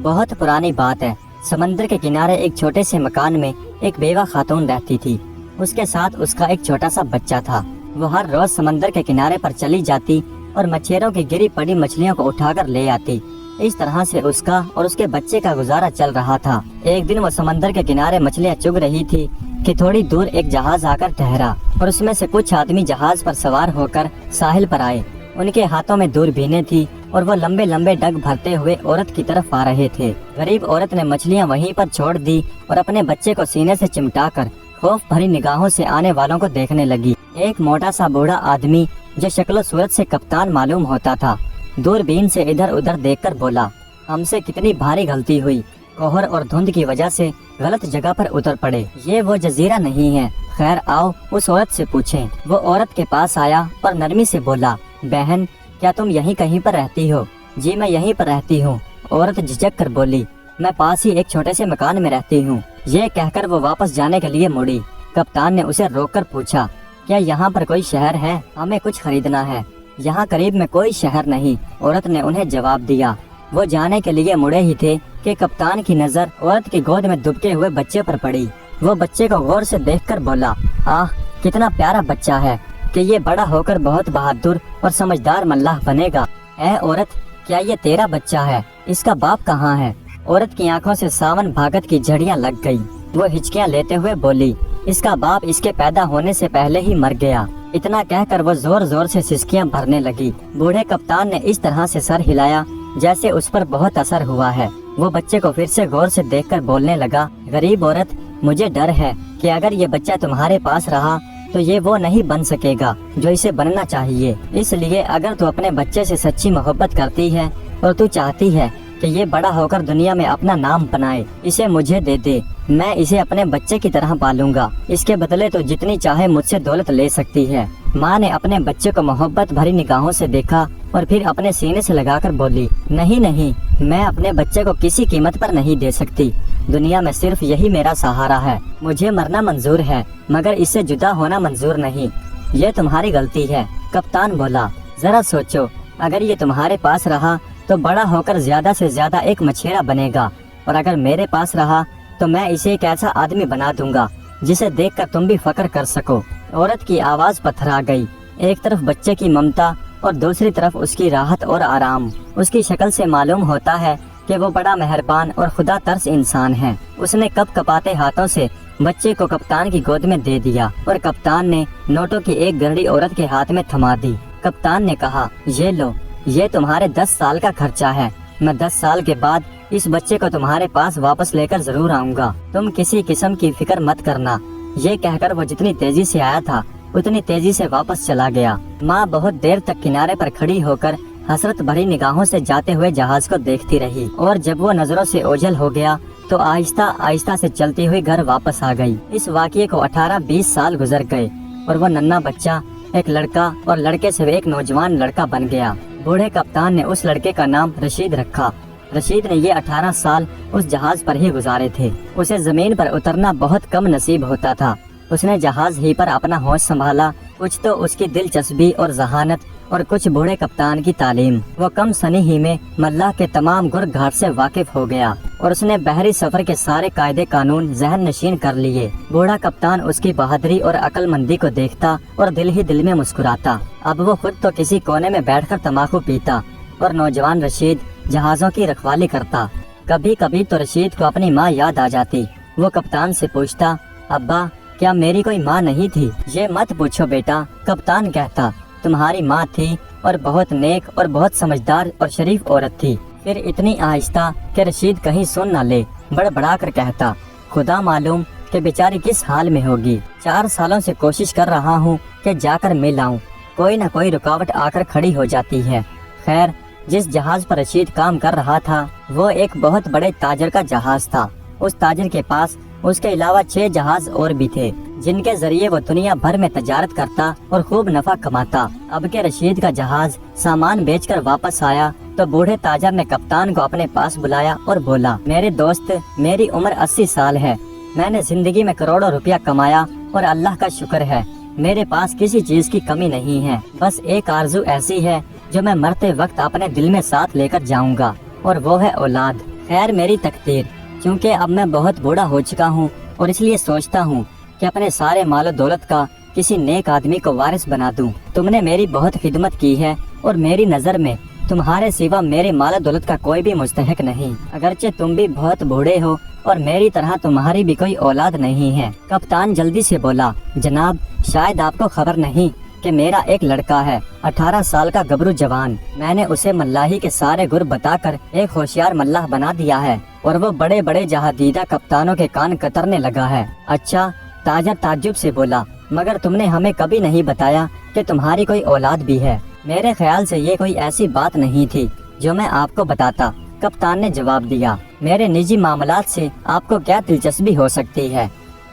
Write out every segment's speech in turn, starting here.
بہت پرانی بات ہے، سمندر کے کنارے ایک چھوٹے سے مکان میں ایک بیوہ خاتون رہتی تھی۔ اس کے ساتھ اس کا ایک چھوٹا سا بچہ تھا۔ وہ ہر روز سمندر کے کنارے پر چلی جاتی اور مچھیروں کی گری پڑی مچھلیوں کو اٹھا کر لے آتی۔ اس طرح سے اس کا اور اس کے بچے کا گزارا چل رہا تھا۔ ایک دن وہ سمندر کے کنارے مچھلیاں چگ رہی تھی کہ تھوڑی دور ایک جہاز آ کر ٹھہرا اور اس میں سے کچھ آدمی جہاز پر سوار ہو کر ساحل پر آئے۔ ان کے ہاتھوں میں دوربینیں تھی اور وہ لمبے لمبے ڈگ بھرتے ہوئے عورت کی طرف آ رہے تھے۔ غریب عورت نے مچھلیاں وہیں پر چھوڑ دی اور اپنے بچے کو سینے سے چمٹا کر خوف بھری نگاہوں سے آنے والوں کو دیکھنے لگی۔ ایک موٹا سا بوڑھا آدمی جو شکل و صورت سے کپتان معلوم ہوتا تھا، دوربین سے ادھر ادھر دیکھ کر بولا، ہم سے کتنی بھاری غلطی ہوئی، کوہر اور دھند کی وجہ سے غلط جگہ پر اتر پڑے، یہ وہ جزیرہ نہیں ہے، خیر آؤ اس عورت سے پوچھیں۔ وہ عورت کے پاس آیا اور نرمی سے بولا، بہن کیا تم یہیں کہیں پر رہتی ہو؟ جی میں یہیں پر رہتی ہوں، عورت جھجک کر بولی، میں پاس ہی ایک چھوٹے سے مکان میں رہتی ہوں۔ یہ کہہ کر وہ واپس جانے کے لیے مڑی۔ کپتان نے اسے روک کر پوچھا، کیا یہاں پر کوئی شہر ہے؟ ہمیں کچھ خریدنا ہے۔ یہاں قریب میں کوئی شہر نہیں، عورت نے انہیں جواب دیا۔ وہ جانے کے لیے مڑے ہی تھے کہ کپتان کی نظر عورت کی گود میں دبکے ہوئے بچے پر پڑی۔ وہ بچے کو غور سے دیکھ کر بولا، آہ کتنا پیارا بچہ ہے کہ یہ بڑا ہو کر بہت بہادر اور سمجھدار ملاح بنے گا۔ اے عورت کیا یہ تیرا بچہ ہے؟ اس کا باپ کہاں ہے؟ عورت کی آنکھوں سے ساون بھاگت کی جھڑیاں لگ گئی۔ وہ ہچکیاں لیتے ہوئے بولی، اس کا باپ اس کے پیدا ہونے سے پہلے ہی مر گیا۔ اتنا کہہ کر وہ زور زور سے سسکیاں بھرنے لگی۔ بوڑھے کپتان نے اس طرح سے سر ہلایا جیسے اس پر بہت اثر ہوا ہے۔ وہ بچے کو پھر سے غور سے دیکھ کر بولنے لگا، غریب عورت مجھے ڈر ہے کہ اگر یہ بچہ تمہارے پاس رہا تو یہ وہ نہیں بن سکے گا جو اسے بننا چاہیے۔ اس لیے اگر تو اپنے بچے سے سچی محبت کرتی ہے اور تو چاہتی ہے کہ یہ بڑا ہو کر دنیا میں اپنا نام بنائے، اسے مجھے دے دے، میں اسے اپنے بچے کی طرح پالوں گا۔ اس کے بدلے تو جتنی چاہے مجھ سے دولت لے سکتی ہے۔ ماں نے اپنے بچے کو محبت بھری نگاہوں سے دیکھا اور پھر اپنے سینے سے لگا کر بولی، نہیں نہیں، میں اپنے بچے کو کسی قیمت پر نہیں دے سکتی۔ دنیا میں صرف یہی میرا سہارا ہے۔ مجھے مرنا منظور ہے مگر اس سے جدا ہونا منظور نہیں۔ یہ تمہاری غلطی ہے۔ کپتان بولا، ذرا سوچو، اگر یہ تمہارے پاس رہا تو بڑا ہو کر زیادہ سے زیادہ ایک مچھیرا بنے گا، اور اگر میرے پاس رہا تو میں اسے ایک ایسا آدمی بنا دوں گا جسے دیکھ کر تم بھی فخر کر سکو۔ عورت کی آواز پتھرا گئی۔ ایک طرف بچے کی ممتا اور دوسری طرف اس کی راحت اور آرام۔ اس کی شکل سے معلوم ہوتا ہے کہ وہ بڑا مہربان اور خدا ترس انسان ہے۔ اس نے کپ کپاتے ہاتھوں سے بچے کو کپتان کی گود میں دے دیا اور کپتان نے نوٹوں کی ایک گرڑی عورت کے ہاتھ میں تھما دی۔ کپتان نے کہا، یہ لو، یہ تمہارے 10 سال کا خرچہ ہے۔ میں 10 سال کے بعد اس بچے کو تمہارے پاس واپس لے کر ضرور آؤں گا، تم کسی قسم کی فکر مت کرنا۔ یہ کہہ کر وہ جتنی تیزی سے آیا تھا اتنی تیزی سے واپس چلا گیا۔ ماں بہت دیر تک کنارے پر کھڑی ہو کر حسرت بھری نگاہوں سے جاتے ہوئے جہاز کو دیکھتی رہی، اور جب وہ نظروں سے اوجھل ہو گیا تو آہستہ آہستہ سے چلتی ہوئی گھر واپس آ گئی۔ اس واقعے کو 18-20 سال گزر گئے اور وہ ننھا بچہ ایک لڑکا اور لڑکے سے ایک نوجوان لڑکا بن گیا۔ بوڑھے کپتان نے اس لڑکے کا نام رشید رکھا۔ رشید نے یہ 18 سال اس جہاز پر ہی گزارے تھے۔ اسے زمین پر اترنا بہت کم نصیب ہوتا تھا۔ اس نے جہاز ہی پر اپنا ہوش سنبھالا، کچھ تو اس کی دلچسپی اور ذہانت اور کچھ بوڑھے کپتان کی تعلیم۔ وہ کم سنی ہی میں ملاح کے تمام گر گھاٹ سے واقف ہو گیا اور اس نے بحری سفر کے سارے قاعدے قانون ذہن نشین کر لیے۔ بوڑھا کپتان اس کی بہادری اور عقل مندی کو دیکھتا اور دل ہی دل میں مسکراتا۔ اب وہ خود تو کسی کونے میں بیٹھ کر تمباکو پیتا اور نوجوان رشید جہازوں کی رکھوالی کرتا۔ کبھی کبھی تو رشید کو اپنی ماں یاد آ جاتی۔ وہ کپتان سے پوچھتا، ابا کیا میری کوئی ماں نہیں تھی؟ یہ مت پوچھو بیٹا، کپتان کہتا، تمہاری ماں تھی اور بہت نیک اور بہت سمجھدار اور شریف عورت تھی۔ پھر اتنی آہستہ کہ رشید کہیں سن نہ لے بڑبڑا کر کہتا، خدا معلوم کہ بیچاری کس حال میں ہوگی۔ 4 سالوں سے کوشش کر رہا ہوں کہ جا کر مل آؤں، کوئی نہ کوئی رکاوٹ آ کر کھڑی ہو جاتی ہے۔ خیر جس جہاز پر رشید کام کر رہا تھا وہ ایک بہت بڑے تاجر کا جہاز تھا۔ اس تاجر کے پاس اس کے علاوہ 6 جہاز اور بھی تھے جن کے ذریعے وہ دنیا بھر میں تجارت کرتا اور خوب نفع کماتا۔ اب کے رشید کا جہاز سامان بیچ کر واپس آیا تو بوڑھے تاجر نے کپتان کو اپنے پاس بلایا اور بولا، میرے دوست، میری عمر 80 سال ہے، میں نے زندگی میں کروڑوں روپیہ کمایا اور اللہ کا شکر ہے میرے پاس کسی چیز کی کمی نہیں ہے۔ بس ایک آرزو ایسی ہے جو میں مرتے وقت اپنے دل میں ساتھ لے کر جاؤں گا، اور وہ ہے اولاد۔ خیر میری تقدیر، کیونکہ اب میں بہت بوڑھا ہو چکا ہوں اور اس لیے سوچتا ہوں کہ اپنے سارے مال و دولت کا کسی نیک آدمی کو وارث بنا دوں۔ تم نے میری بہت خدمت کی ہے اور میری نظر میں تمہارے سوا میرے مال و دولت کا کوئی بھی مستحق نہیں، اگرچہ تم بھی بہت بوڑھے ہو اور میری طرح تمہاری بھی کوئی اولاد نہیں ہے۔ کپتان جلدی سے بولا، جناب شاید آپ کو خبر نہیں کہ میرا ایک لڑکا ہے، 18 سال کا گبرو جوان۔ میں نے اسے ملاحی کے سارے گر بتا کر ایک ہوشیار ملاح بنا دیا ہے اور وہ بڑے بڑے جہادیدہ کپتانوں کے کان کترنے لگا ہے۔ اچھا، تاجر تعجب سے بولا، مگر تم نے ہمیں کبھی نہیں بتایا کہ تمہاری کوئی اولاد بھی ہے۔ میرے خیال سے یہ کوئی ایسی بات نہیں تھی جو میں آپ کو بتاتا، کپتان نے جواب دیا۔ میرے نجی معاملات سے آپ کو کیا دلچسپی ہو سکتی ہے؟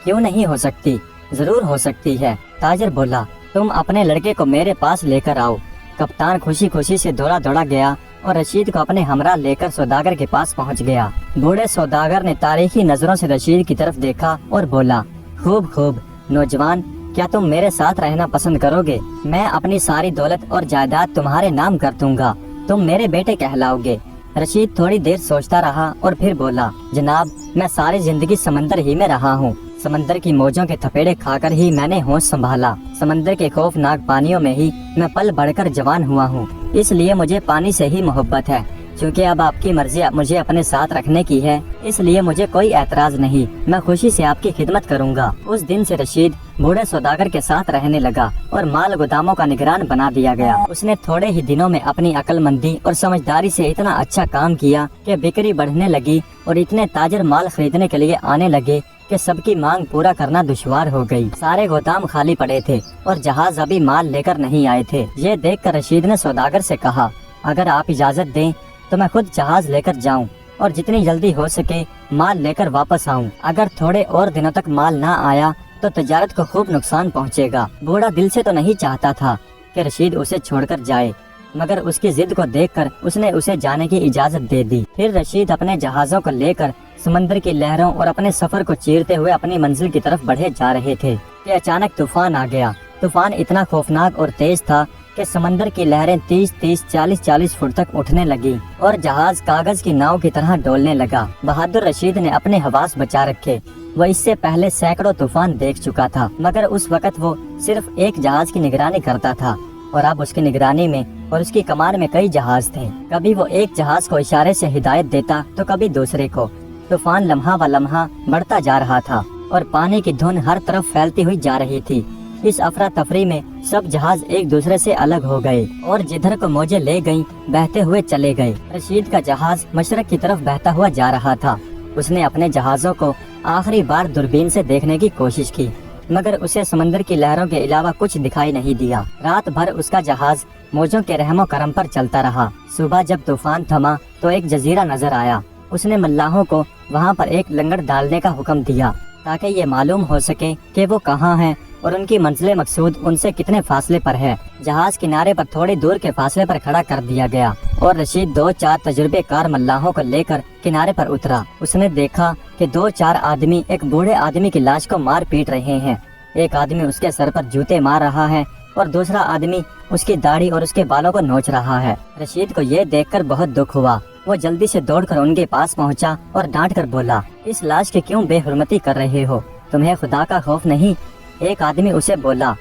کیوں نہیں ہو سکتی، ضرور ہو سکتی ہے، تاجر بولا۔ تم اپنے لڑکے کو میرے پاس لے کر آؤ۔ کپتان خوشی خوشی سے دوڑا دوڑا گیا اور رشید کو اپنے ہمراہ لے کر سوداگر کے پاس پہنچ گیا۔ بوڑھے سوداگر نے تاریخی نظروں سے رشید کی طرف دیکھا اور بولا، خوب خوب نوجوان، کیا تم میرے ساتھ رہنا پسند کرو گے؟ میں اپنی ساری دولت اور جائیداد تمہارے نام کر دوں گا، تم میرے بیٹے کہلاؤ گے۔ رشید تھوڑی دیر سوچتا رہا اور پھر بولا، جناب میں ساری زندگی سمندر ہی میں رہا ہوں، سمندر کی موجوں کے تھپیڑے کھا کر ہی میں نے ہوش سنبھالا، سمندر کے خوفناک پانیوں میں ہی میں پل بڑھ کر جوان ہوا ہوں، اس لیے مجھے پانی سے ہی محبت ہے۔ چونکہ اب آپ کی مرضی مجھے اپنے ساتھ رکھنے کی ہے، اس لیے مجھے کوئی اعتراض نہیں، میں خوشی سے آپ کی خدمت کروں گا۔ اس دن سے رشید بوڑھے سوداگر کے ساتھ رہنے لگا اور مال گوداموں کا نگران بنا دیا گیا۔ اس نے تھوڑے ہی دنوں میں اپنی عقل مندی اور سمجھداری سے اتنا اچھا کام کیا کہ بکری بڑھنے لگی اور اتنے تاجر مال خریدنے کے لیے آنے لگے کہ سب کی مانگ پورا کرنا دشوار ہو گئی۔ سارے گودام خالی پڑے تھے اور جہاز ابھی مال لے کر نہیں آئے تھے۔ یہ دیکھ کر رشید نے سوداگر سے کہا، اگر آپ اجازت دیں تو میں خود جہاز لے کر جاؤں اور جتنی جلدی ہو سکے مال لے کر واپس آؤں۔ اگر تھوڑے اور دنوں تک مال نہ آیا تو تجارت کو خوب نقصان پہنچے گا۔ بوڑھا دل سے تو نہیں چاہتا تھا کہ رشید اسے چھوڑ کر جائے، مگر اس کی ضد کو دیکھ کر اس نے اسے جانے کی اجازت دے دی۔ پھر رشید اپنے جہازوں کو لے کر سمندر کی لہروں اور اپنے سفر کو چیرتے ہوئے اپنی منزل کی طرف بڑھے جا رہے تھے کہ اچانک طوفان آ گیا۔ طوفان اتنا خوفناک اور تیز تھا کہ سمندر کی لہریں 30 40 فٹ تک اٹھنے لگی اور جہاز کاغذ کی ناؤ کی طرح ڈولنے لگا۔ بہادر رشید نے اپنے حواس بچا رکھے، وہ اس سے پہلے سینکڑوں طوفان دیکھ چکا تھا، مگر اس وقت وہ صرف ایک جہاز کی نگرانی کرتا تھا اور اب اس کی نگرانی میں اور اس کی کمان میں کئی جہاز تھے۔ کبھی وہ ایک جہاز کو اشارے سے ہدایت دیتا تو کبھی دوسرے کو۔ طوفان لمحہ و لمحہ بڑھتا جا رہا تھا اور پانی کی دھن ہر طرف پھیلتی ہوئی جا رہی تھی۔ اس افراتفری میں سب جہاز ایک دوسرے سے الگ ہو گئے اور جدھر کو موجیں لے گئیں بہتے ہوئے چلے گئے۔ رشید کا جہاز مشرق کی طرف بہتا ہوا جا رہا تھا۔ اس نے اپنے جہازوں کو آخری بار دوربین سے دیکھنے کی کوشش کی، مگر اسے سمندر کی لہروں کے علاوہ کچھ دکھائی نہیں دیا۔ رات بھر اس کا جہاز موجوں کے رحم و کرم پر چلتا رہا۔ صبح جب طوفان تھما تو ایک جزیرہ نظر آیا۔ اس نے ملاحوں کو وہاں پر ایک لنگر ڈالنے کا حکم دیا تاکہ یہ معلوم ہو سکے کہ وہ کہاں ہیں اور ان کی منزل مقصود ان سے کتنے فاصلے پر ہے۔ جہاز کنارے پر تھوڑی دور کے فاصلے پر کھڑا کر دیا گیا اور رشید 2-4 تجربے کار ملاحوں کو لے کر کنارے پر اترا۔ اس نے دیکھا کہ 2-4 آدمی ایک بوڑھے آدمی کی لاش کو مار پیٹ رہے ہیں۔ ایک آدمی اس کے سر پر جوتے مار رہا ہے اور دوسرا آدمی اس کی داڑھی اور اس کے بالوں کو نوچ رہا ہے۔ رشید کو یہ دیکھ کر بہت دکھ ہوا۔ وہ جلدی سے دوڑ کر ان کے پاس پہنچا اور ڈانٹ کر بولا، اس لاش کی کیوں بے حرمتی کر رہے ہو؟ تمہیں خدا کا خوف نہیں؟ ایک آدمی اسے بولا،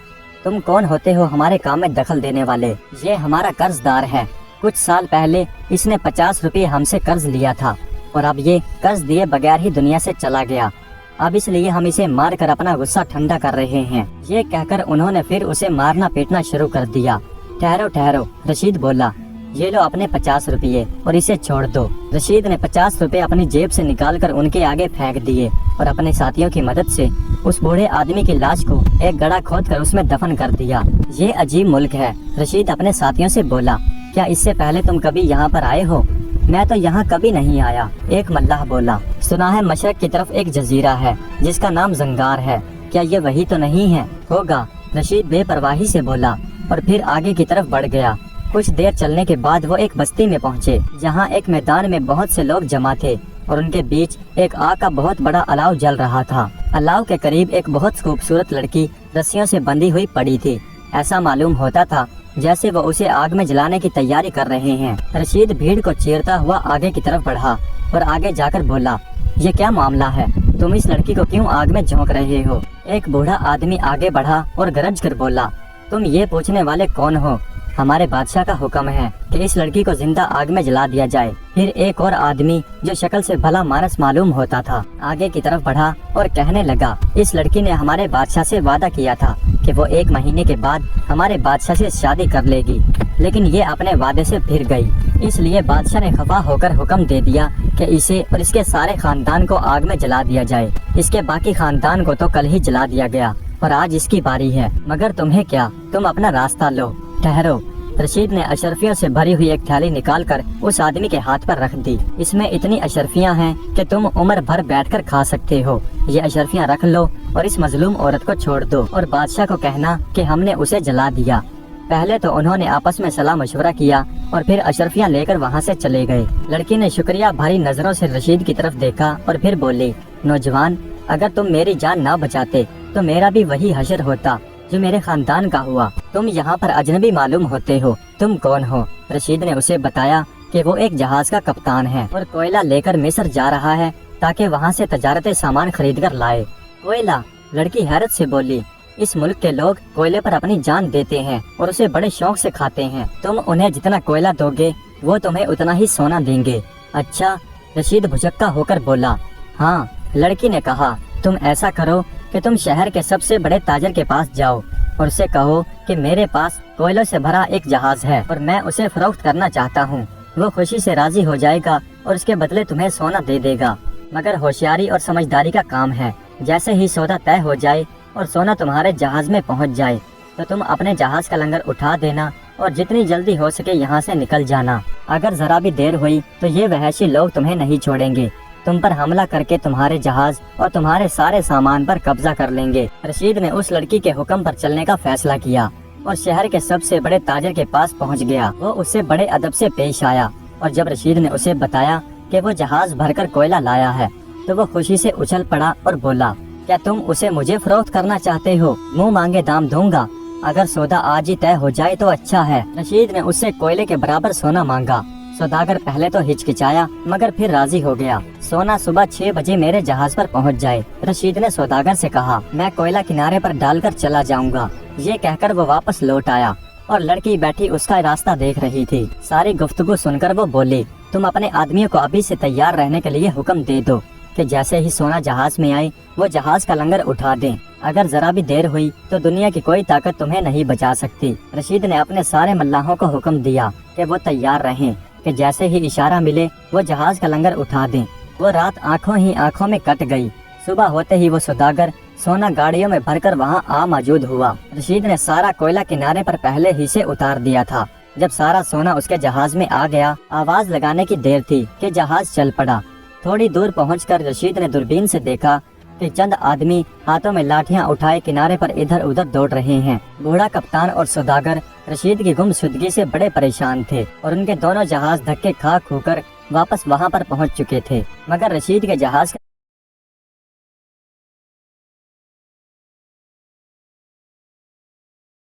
تم کون ہوتے ہو ہمارے کام میں دخل دینے والے؟ یہ ہمارا قرض دار ہے، کچھ سال پہلے اس نے 50 روپے ہم سے قرض لیا تھا اور اب یہ قرض دیے بغیر ہی دنیا سے چلا گیا، اب اس لیے ہم اسے مار کر اپنا غصہ ٹھنڈا کر رہے ہیں۔ یہ کہہ کر انہوں نے پھر اسے مارنا پیٹنا شروع کر دیا۔ ٹھہرو، رشید بولا، یہ لو اپنے 50 روپے اور اسے چھوڑ دو۔ رشید نے 50 روپے اپنی جیب سے نکال کر ان کے آگے پھینک دیے اور اپنے ساتھیوں کی مدد سے اس بوڑھے آدمی کی لاش کو ایک گڑھا کھود کر اس میں دفن کر دیا۔ یہ عجیب ملک ہے، رشید اپنے ساتھیوں سے بولا، کیا اس سے پہلے تم کبھی یہاں پر آئے ہو؟ میں تو یہاں کبھی نہیں آیا، ایک ملاح بولا۔ سنا ہے مشرق کی طرف ایک جزیرہ ہے جس کا نام زنگار ہے، کیا یہ وہی تو نہیں ہے؟ ہوگا، رشید بے پرواہی سے بولا اور پھر آگے کی طرف بڑھ گیا۔ کچھ دیر چلنے کے بعد وہ ایک بستی میں پہنچے جہاں ایک میدان میں بہت سے لوگ جمع تھے اور ان کے بیچ ایک آگ کا بہت بڑا الاؤ جل رہا تھا۔ الاؤ کے قریب ایک بہت خوبصورت لڑکی رسیوں سے بندھی ہوئی پڑی تھی۔ ایسا معلوم ہوتا تھا جیسے وہ اسے آگ میں جلانے کی تیاری کر رہے ہیں۔ رشید بھیڑ کو چیرتا ہوا آگے کی طرف بڑھا और आगे जाकर बोला, ये क्या मामला है, तुम इस लड़की को क्यों आग में झोंक रहे हो? एक बूढ़ा आदमी आगे बढ़ा और गरज कर बोला, तुम ये पूछने वाले कौन हो? हमारे बादशाह का हुक्म है कि इस लड़की को जिंदा आग में जला दिया जाए। फिर एक और आदमी जो शक्ल से भला मानस मालूम होता था आगे की तरफ बढ़ा और कहने लगा, इस लड़की ने हमारे बादशाह से वादा किया था कि वो 1 महीने के बाद हमारे बादशाह से शादी कर लेगी, लेकिन ये अपने वादे से फिर गई। इसलिए बादशाह ने खफा होकर हुक्म दे दिया कि इसे और इसके सारे खानदान को आग में जला दिया जाए। इसके बाकी खानदान को तो कल ही जला दिया गया और आज इसकी बारी है, मगर तुम्हें क्या, तुम अपना रास्ता लो। ठहरो। रशीद ने अशरफियों से भरी हुई एक थैली निकालकर उस आदमी के हाथ पर रख दी। इसमें इतनी अशरफियां हैं कि तुम उम्र भर बैठकर खा सकते हो। ये अशरफियां रख लो और इस मजलूम औरत को छोड़ दो और बादशाह को कहना कि हमने उसे जला दिया। पहले तो उन्होंने आपस में सलाह मशवरा किया और फिर अशरफियां लेकर वहाँ से चले गए। लड़की ने शुक्रिया भरी नजरों से रशीद की तरफ देखा और फिर बोली, नौजवान, अगर तुम मेरी जान न बचाते तो मेरा भी वही हशर होता जो मेरे खानदान का हुआ। तुम यहाँ पर अजनबी मालूम होते हो, तुम कौन हो? रशीद ने उसे बताया कि वो एक जहाज का कप्तान है और कोयला लेकर मिस्र जा रहा है ताकि वहाँ से तजारती सामान खरीद कर लाए। कोयला? लड़की हैरत से बोली, इस मुल्क के लोग कोयले पर अपनी जान देते हैं और उसे बड़े शौक से खाते हैं। तुम उन्हें जितना कोयला दोगे वो तुम्हें उतना ही सोना देंगे। अच्छा? रशीद भुजक्का होकर बोला, हाँ। लड़की ने कहा, तुम ऐसा करो कि तुम शहर के सबसे बड़े ताजर के पास जाओ और उसे कहो कि मेरे पास कोयलों से भरा एक जहाज है और मैं उसे फरोख्त करना चाहता हूँ। वो खुशी से राजी हो जाएगा और उसके बदले तुम्हें सोना दे देगा, मगर होशियारी और समझदारी का काम है। जैसे ही सौदा तय हो जाए और सोना तुम्हारे जहाज में पहुँच जाए तो तुम अपने जहाज का लंगर उठा देना और जितनी जल्दी हो सके यहाँ से निकल जाना। अगर जरा भी देर हुई तो ये वहशी लोग तुम्हें नहीं छोड़ेंगे, तुम पर हमला करके तुम्हारे जहाज और तुम्हारे सारे सामान पर कब्जा कर लेंगे। रशीद ने उस लड़की के हुक्म पर चलने का फैसला किया और शहर के सबसे बड़े ताजर के पास पहुंच गया। वो उससे बड़े अदब से पेश आया और जब रशीद ने उसे बताया कि वो जहाज भरकर कोयला लाया है तो वो खुशी से उछल पड़ा और बोला, क्या तुम उसे मुझे फरोख्त करना चाहते हो? मुँह मांगे दाम दूंगा, अगर सौदा आज ही तय हो जाए तो अच्छा है। रशीद ने उससे कोयले के बराबर सोना मांगा। सौदागर पहले तो हिचकिचाया मगर फिर राजी हो गया। सोना सुबह 6 बजे मेरे जहाज पर पहुंच जाए। रशीद ने सौदागर से कहा, मैं कोयला किनारे पर डालकर चला जाऊंगा। ये कहकर वो वापस लौट आया और लड़की बैठी उसका रास्ता देख रही थी। सारी गुफ्तगू सुनकर वो बोली, तुम अपने आदमियों को अभी से तैयार रहने के लिए हुक्म दे दो कि जैसे ही सोना जहाज में आए वो जहाज का लंगर उठा दें। अगर जरा भी देर हुई तो दुनिया की कोई ताकत तुम्हें नहीं बचा सकती। रशीद ने अपने सारे मल्लाहों को हुक्म दिया कि वो तैयार रहें कि जैसे ही इशारा मिले वो जहाज का लंगर उठा दें। वो रात आंखों ही आंखों में कट गई। सुबह होते ही वो सौदागर सोना गाड़ियों में भरकर वहाँ आ मौजूद हुआ। रशीद ने सारा कोयला किनारे पर पहले ही से उतार दिया था। जब सारा सोना उसके जहाज में आ गया, आवाज लगाने की देर थी कि जहाज चल पड़ा। थोड़ी दूर पहुंचकर रशीद ने दूरबीन से देखा कि चंद आदमी हाथों में लाठियां उठाए किनारे पर इधर उधर दौड़ रहे हैं। बूढ़ा कप्तान और सौदागर रशीद की गुमशुदगी से बड़े परेशान थे और उनके दोनों जहाज धक्के खा खूकर वापस वहां पर पहुंच चुके थे, मगर रशीद के जहाज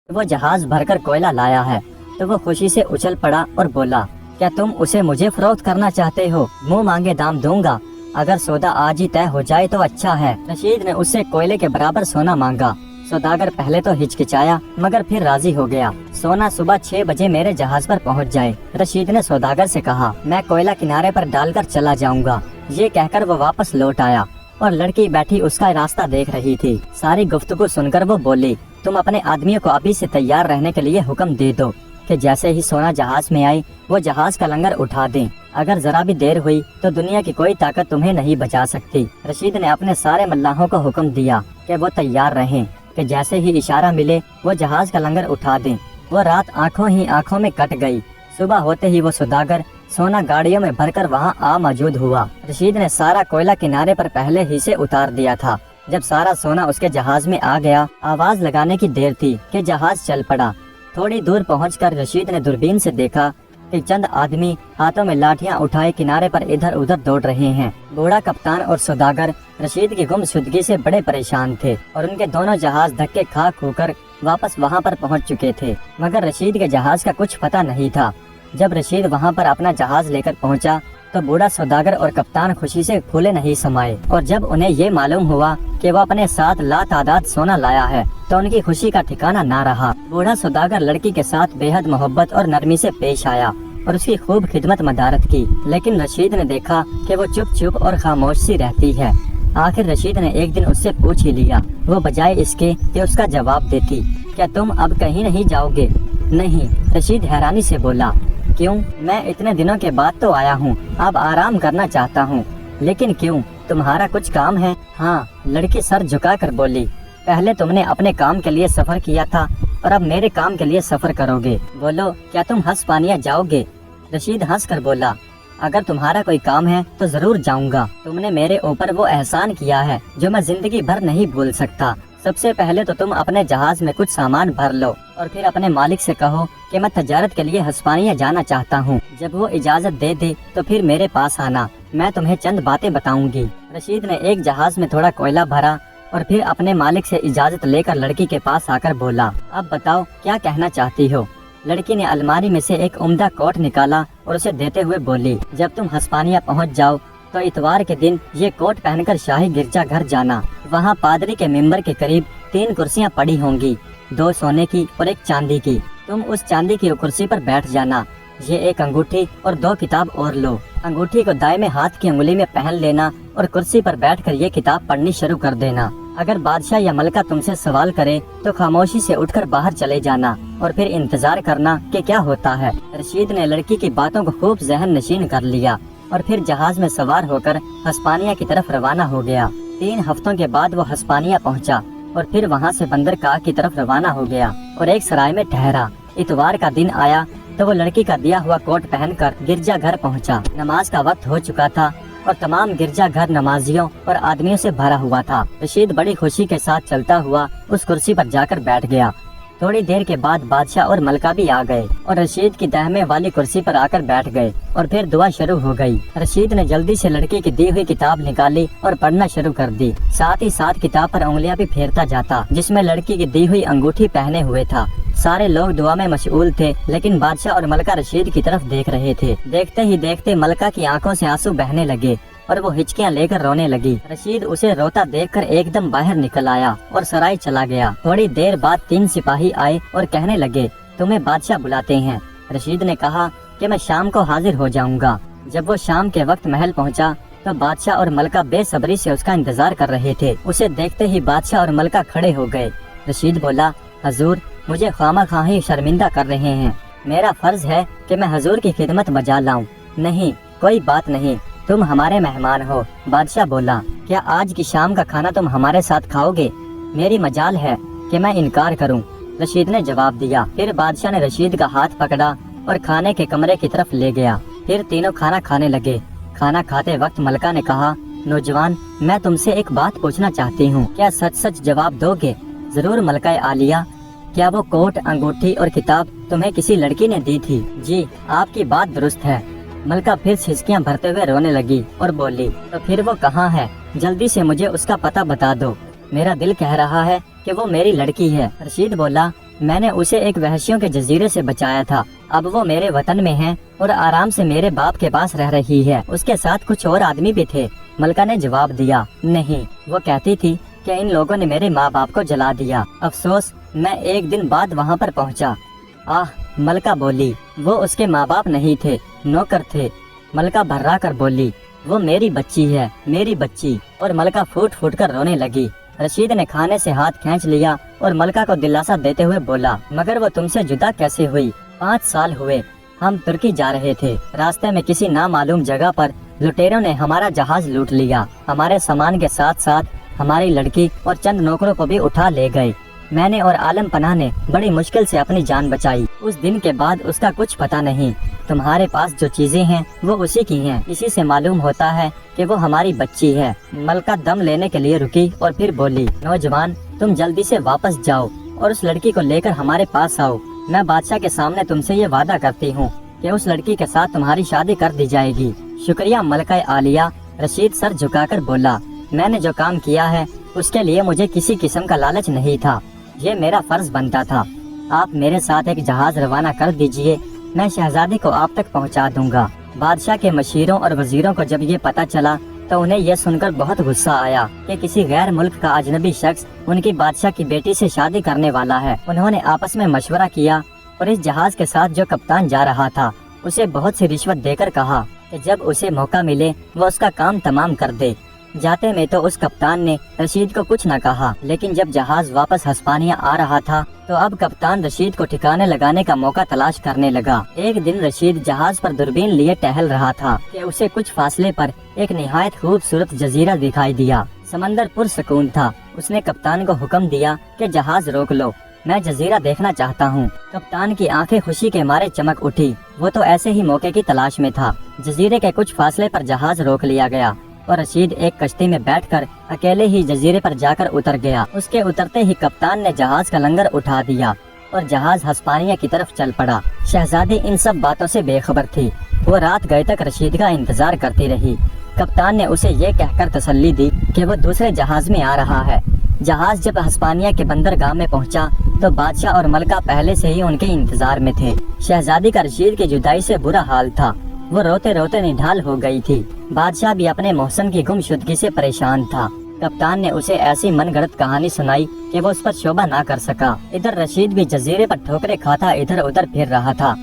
वो जहाज भरकर कोयला लाया है। तो वो खुशी से उछल पड़ा और बोला, क्या तुम उसे मुझे फरोख्त करना चाहते हो? मुँह मांगे दाम दूंगा, अगर सौदा आज ही तय हो जाए तो अच्छा है। रशीद ने उससे कोयले के बराबर सोना मांगा। सौदागर पहले तो हिचकिचाया मगर फिर राजी हो गया। सोना सुबह 6 बजे मेरे जहाज पर पहुंच जाए। रशीद ने सौदागर से कहा, मैं कोयला किनारे पर डालकर चला जाऊंगा। ये कहकर वो वापस लौट आया और लड़की बैठी उसका रास्ता देख रही थी। सारी गुफ्तगू सुनकर वो बोली, तुम अपने आदमियों को अभी से तैयार रहने के लिए हुक्म दे दो कि जैसे ही सोना जहाज में आए वो जहाज का लंगर उठा दें। अगर जरा भी देर हुई तो दुनिया की कोई ताकत तुम्हें नहीं बचा सकती। रशीद ने अपने सारे मल्लाहों को हुक्म दिया कि वो तैयार रहें कि जैसे ही इशारा मिले वो जहाज का लंगर उठा दें। वो रात आंखों ही आंखों में कट गई। सुबह होते ही वो सौदागर सोना गाड़ियों में भरकर वहाँ आ मौजूद हुआ। रशीद ने सारा कोयला किनारे पर पहले ही से उतार दिया था। जब सारा सोना उसके जहाज में आ गया, आवाज लगाने की देर थी कि जहाज चल पड़ा। थोड़ी दूर पहुंचकर रशीद ने दूरबीन से देखा कि चंद आदमी हाथों में लाठियां उठाए किनारे पर इधर उधर दौड़ रहे हैं। बूढ़ा कप्तान और सौदागर रशीद की गुमशुदगी से बड़े परेशान थे और उनके दोनों जहाज धक्के खा खूकर वापस वहां पर पहुंच चुके थे, मगर रशीद के जहाज का कुछ पता नहीं था। जब रशीद वहां पर अपना जहाज लेकर पहुंचा तो बूढ़ा सौदागर और कप्तान खुशी से फूले नहीं समाये। और जब उन्हें ये मालूम हुआ कि वो अपने साथ लातादाद सोना लाया है तो उनकी खुशी का ठिकाना ना रहा। बूढ़ा सौदागर लड़की के साथ बेहद मोहब्बत और नरमी से पेश आया और उसकी खूब खिदमत मदारत की, लेकिन रशीद ने देखा कि वो चुप चुप और खामोश सी रहती है। आखिर रशीद ने एक दिन उससे पूछ ही लिया, वो बजाय इसके कि उसका जवाब देती, क्या तुम अब कहीं नहीं जाओगे? नहीं, रशीद हैरानी से बोला, क्यों? मैं इतने दिनों के बाद तो आया हूँ, अब आराम करना चाहता हूँ। लेकिन क्यों, तुम्हारा कुछ काम है? हाँ, लड़की सर झुकाकर बोली, पहले तुमने अपने काम के लिए सफर किया था और अब मेरे काम के लिए सफर करोगे। बोलो, क्या तुम हस्पानिया जाओगे? रशीद हंस कर बोला, अगर तुम्हारा कोई काम है तो जरूर जाऊंगा। तुमने मेरे ऊपर वो एहसान किया है जो मैं जिंदगी भर नहीं भूल सकता। सबसे पहले तो तुम अपने जहाज में कुछ सामान भर लो और फिर अपने मालिक से कहो कि मैं तजारत के लिए हस्पानिया जाना चाहता हूँ। जब वो इजाजत दे दे तो फिर मेरे पास आना, मैं तुम्हें चंद बातें बताऊंगी। रशीद ने एक जहाज में थोड़ा कोयला भरा और फिर अपने मालिक से इजाजत लेकर लड़की के पास आकर बोला, अब बताओ क्या कहना चाहती हो? लड़की ने अलमारी में से एक उम्दा कोट निकाला और उसे देते हुए बोली, जब तुम हस्पानिया पहुंच जाओ तो इतवार के दिन ये कोट पहनकर शाही गिरजा घर जाना। वहाँ पादरी के मिंबर के करीब 3 कुर्सियाँ पड़ी होंगी, 2 सोने की और 1 चांदी की। तुम उस चांदी की कुर्सी पर बैठ जाना। ये 1 अंगूठी और 2 किताब और लो। अंगूठी को दाएं हाथ की उंगली में पहन लेना और कुर्सी पर बैठकर ये किताब पढ़नी शुरू कर देना। अगर बादशाह या मलका तुमसे सवाल करे तो खामोशी से उठकर बाहर चले जाना और फिर इंतजार करना कि क्या होता है। रशीद ने लड़की की बातों को खूब जहन नशीन कर लिया और फिर जहाज में सवार होकर हस्पानिया की तरफ रवाना हो गया। 3 हफ्तों के बाद वो हस्पानिया पहुंचा और फिर वहां से बंदरगाह की तरफ रवाना हो गया और एक सराय में ठहरा। इतवार का दिन आया तो वो लड़की का दिया हुआ कोट पहनकर गिरजा घर पहुंचा। नमाज का वक्त हो चुका था और तमाम गिरजा घर नमाजियों और आदमियों से भरा हुआ था। रशीद बड़ी खुशी के साथ चलता हुआ उस कुर्सी पर जाकर बैठ गया। थोड़ी देर के बाद बादशाह और मलका भी आ गए और रशीद की दाहिने वाली कुर्सी पर आकर बैठ गए और फिर दुआ शुरू हो गई। रशीद ने जल्दी से लड़की की दी हुई किताब निकाली और पढ़ना शुरू कर दी। साथ ही साथ किताब पर उंगलियां भी फेरता जाता जिसमें लड़की की दी हुई अंगूठी पहने हुए था। सारे लोग दुआ में मशगूल थे, लेकिन बादशाह और मलका रशीद की तरफ देख रहे थे। देखते ही देखते मलका की आंखों से आंसू बहने लगे और वो हिचकियां लेकर रोने लगी। रशीद उसे रोता देखकर एकदम बाहर निकल आया और सराय चला गया। थोड़ी देर बाद 3 सिपाही आए और कहने लगे, तुम्हें बादशाह बुलाते हैं। रशीद ने कहा कि मैं शाम को हाजिर हो जाऊंगा। जब वो शाम के वक्त महल पहुंचा तो बादशाह और मलका बेसब्री से उसका इंतजार कर रहे थे। उसे देखते ही बादशाह और मलका खड़े हो गए। रशीद बोला, हजूर, मुझे खामखाही शर्मिंदा कर रहे हैं। मेरा फर्ज है कि मैं हजूर की खिदमत बजा लाऊं। नहीं, कोई बात नहीं, तुम हमारे मेहमान हो। बादशाह बोला, क्या आज की शाम का खाना तुम हमारे साथ खाओगे? मेरी मजाल है कि मैं इनकार करूं। रशीद ने जवाब दिया। फिर बादशाह ने रशीद का हाथ पकड़ा और खाने के कमरे की तरफ ले गया। फिर तीनों खाना खाने लगे। खाना खाते वक्त मलका ने कहा, नौजवान, मैं तुमसे एक बात पूछना चाहती हूँ, क्या सच सच जवाब दोगे? जरूर मलका आलिया, क्या वो कोट, अंगूठी और किताब तुम्हें किसी लड़की ने दी थी? जी, आपकी बात दुरुस्त है। मलका फिर सिसकियां भरते हुए रोने लगी और बोली, तो फिर वो कहाँ है? जल्दी से मुझे उसका पता बता दो। मेरा दिल कह रहा है कि वो मेरी लड़की है। रशीद बोला, मैंने उसे एक वहशियों के जजीरे से बचाया था। अब वो मेरे वतन में है और आराम से मेरे बाप के पास रह रही है। उसके साथ कुछ और आदमी भी थे। मलका ने जवाब दिया, नहीं, वो कहती थी कि इन लोगों ने मेरे माँ बाप को जला दिया। अफसोस, मैं एक दिन बाद वहाँ पर पहुँचा। आह, मलका बोली, वो उसके माँ बाप नहीं थे, नौकर थे। मलका भर्रा कर बोली, वो मेरी बच्ची है, मेरी बच्ची। और मलका फूट फूट कर रोने लगी। रशीद ने खाने से हाथ खींच लिया और मलका को दिलासा देते हुए बोला, मगर वो तुमसे जुदा कैसे हुई? 5 साल हुए, हम तुर्की जा रहे थे। रास्ते में किसी नामालूम जगह पर लुटेरों ने हमारा जहाज लूट लिया। हमारे सामान के साथ साथ हमारी लड़की और चंद नौकरों को भी उठा ले गए। मैंने और आलम पनाह ने बड़ी मुश्किल से अपनी जान बचाई। उस दिन के बाद उसका कुछ पता नहीं। तुम्हारे पास जो चीजें हैं वो उसी की हैं। इसी से मालूम होता है कि वो हमारी बच्ची है। मलका दम लेने के लिए रुकी और फिर बोली, नौजवान, तुम जल्दी से वापस जाओ और उस लड़की को लेकर हमारे पास आओ। मैं बादशाह के सामने तुमसे ये वादा करती हूँ कि उस लड़की के साथ तुम्हारी शादी कर दी जाएगी। शुक्रिया मलका आलिया। रशीद सर झुकाकर बोला, मैंने जो काम किया है उसके लिए मुझे किसी किस्म का लालच नहीं था। ये मेरा फर्ज बनता था। आप मेरे साथ एक जहाज रवाना कर दीजिए, मैं शहजादी को आप तक पहुंचा दूंगा। बादशाह के मशीरों और वजीरों को जब ये पता चला तो उन्हें यह सुनकर बहुत गुस्सा आया कि किसी गैर मुल्क का अजनबी शख्स उनकी बादशाह की बेटी से शादी करने वाला है। उन्होंने आपस में मशवरा किया और इस जहाज के साथ जो कप्तान जा रहा था उसे बहुत सी रिश्वत देकर कहा कि जब उसे मौका मिले वो उसका काम तमाम कर दे। जाते में तो उस कप्तान ने रशीद को कुछ न कहा, लेकिन जब जहाज वापस हस्पानिया आ रहा था तो अब कप्तान रशीद को ठिकाने लगाने का मौका तलाश करने लगा। एक दिन रशीद जहाज पर दूरबीन लिए टहल रहा था कि उसे कुछ फासले पर एक निहायत खूबसूरत जजीरा दिखाई दिया। समंदर पुरसकून था। उसने कप्तान को हुक्म दिया कि जहाज रोक लो, मैं जजीरा देखना चाहता हूँ। कप्तान की आंखें खुशी के मारे चमक उठी। वो तो ऐसे ही मौके की तलाश में था। जजीरे के कुछ फासले पर जहाज रोक लिया गया और रशीद एक कश्ती में बैठकर अकेले ही जजीरे पर जाकर उतर गया। उसके उतरते ही कप्तान ने जहाज का लंगर उठा दिया और जहाज हस्पानिया की तरफ चल पड़ा। शहजादी इन सब बातों से बेखबर थी। वो रात गए तक रशीद का इंतजार करती रही। कप्तान ने उसे ये कहकर तसल्ली दी कि वो दूसरे जहाज में आ रहा है। जहाज जब हस्पानिया के बंदरगाह में पहुंचा तो बादशाह और मलका पहले से ही उनके इंतजार में थे। शहजादी का रशीद की जुदाई से बुरा हाल था। वो रोते रोते निढाल हो गई थी। बादशाह भी अपने मोहसन की गुमशुदगी से परेशान था। कप्तान ने उसे ऐसी मनगढ़ंत कहानी सुनाई कि वो उस पर शोभा ना कर सका। इधर रशीद भी जजीरे पर ठोकरे खाता इधर उधर फिर रहा था।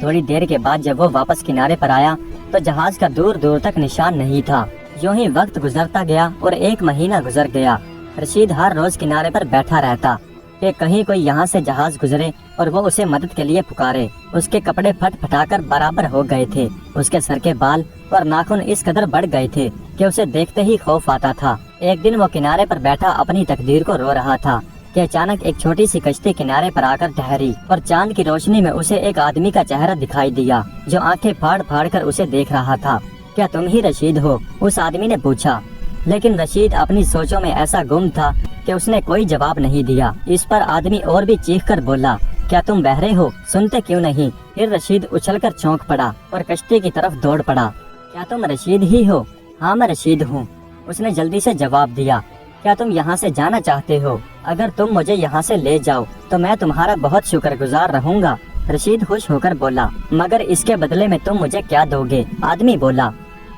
थोड़ी देर के बाद जब वो वापस किनारे पर आया तो जहाज का दूर दूर तक निशान नहीं था। यूं ही वक्त गुजरता गया और 1 महीना गुजर गया। रशीद हर रोज किनारे पर बैठा रहता कि कहीं कोई यहाँ से जहाज गुजरे और वो उसे मदद के लिए पुकारे। उसके कपड़े फट फटाकर बराबर हो गए थे। उसके सर के बाल और नाखून इस कदर बढ़ गए थे कि उसे देखते ही खौफ आता था। एक दिन वो किनारे पर बैठा अपनी तकदीर को रो रहा था कि अचानक एक छोटी सी कश्ती किनारे पर आकर ठहरी और चांद की रोशनी में उसे एक आदमी का चेहरा दिखाई दिया जो आंखें फाड़ फाड़ कर उसे देख रहा था। क्या तुम ही रशीद हो? उस आदमी ने पूछा। लेकिन रशीद अपनी सोचों में ऐसा गुम था कि उसने कोई जवाब नहीं दिया। इस पर आदमी और भी चीख कर बोला, क्या तुम बहरे हो? सुनते क्यों नहीं? फिर रशीद उछलकर चौंक पड़ा और कश्ती की तरफ दौड़ पड़ा। क्या तुम रशीद ही हो? हाँ मैं रशीद हूँ, उसने जल्दी से जवाब दिया। क्या तुम यहाँ से जाना चाहते हो? अगर तुम मुझे यहाँ से ले जाओ तो मैं तुम्हारा बहुत शुक्रगुजार रहूँगा। रशीद खुश होकर बोला, मगर इसके बदले में तुम मुझे क्या दोगे? आदमी बोला।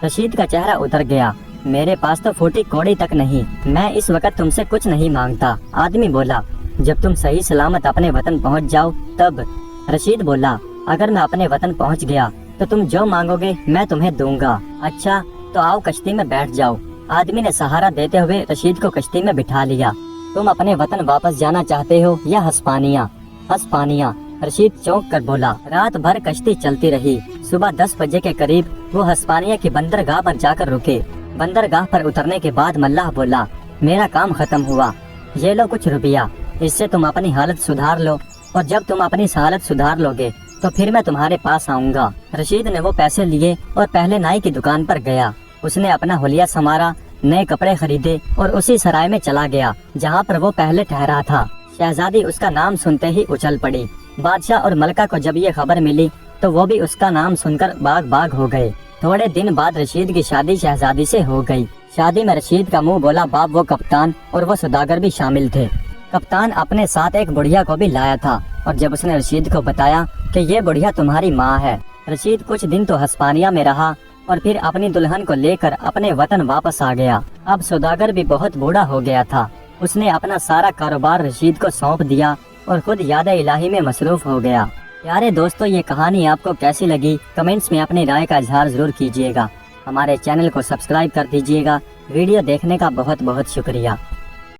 रशीद का चेहरा उतर गया। मेरे पास तो फूटी कौड़ी तक नहीं, मैं इस वक्त तुमसे कुछ नहीं मांगता। आदमी बोला, जब तुम सही सलामत अपने वतन पहुंच जाओ तब। रशीद बोला, अगर मैं अपने वतन पहुंच गया तो तुम जो मांगोगे मैं तुम्हें दूंगा। अच्छा तो आओ कश्ती में बैठ जाओ। आदमी ने सहारा देते हुए रशीद को कश्ती में बिठा लिया। तुम अपने वतन वापस जाना चाहते हो या हस्पानिया? हस्पानिया, रशीद चौंक कर बोला। रात भर कश्ती चलती रही। सुबह 10 बजे के करीब वो हस्पानिया की बंदरगाह पर जाकर रुके। बंदरगाह पर उतरने के बाद मल्लाह बोला, मेरा काम खत्म हुआ, ये लो कुछ रुपया, इससे तुम अपनी हालत सुधार लो और जब तुम अपनी हालत सुधार लोगे तो फिर मैं तुम्हारे पास आऊँगा। रशीद ने वो पैसे लिए और पहले नाई की दुकान पर गया। उसने अपना हुलिया संवारा, नए कपड़े खरीदे और उसी सराय में चला गया जहाँ पर वो पहले ठहरा था। शहजादी उसका नाम सुनते ही उछल पड़ी। बादशाह और मलका को जब ये खबर मिली तो वो भी उसका नाम सुनकर बाग बाग हो गए। थोड़े दिन बाद रशीद की शादी शहजादी से हो गई। शादी में रशीद का मुंह बोला बाप वो कप्तान और वो सौदागर भी शामिल थे। कप्तान अपने साथ एक बुढ़िया को भी लाया था और जब उसने रशीद को बताया कि ये बुढ़िया तुम्हारी माँ है। रशीद कुछ दिन तो हस्पानिया में रहा और फिर अपनी दुल्हन को लेकर अपने वतन वापस आ गया। अब सौदागर भी बहुत बूढ़ा हो गया था। उसने अपना सारा कारोबार रशीद को सौंप दिया और खुद याद इलाही में मसरूफ हो गया। प्यारे दोस्तों, ये कहानी आपको कैसी लगी कमेंट्स में अपनी राय का इजहार जरूर कीजिएगा। हमारे चैनल को सब्सक्राइब कर दीजिएगा। वीडियो देखने का बहुत बहुत शुक्रिया।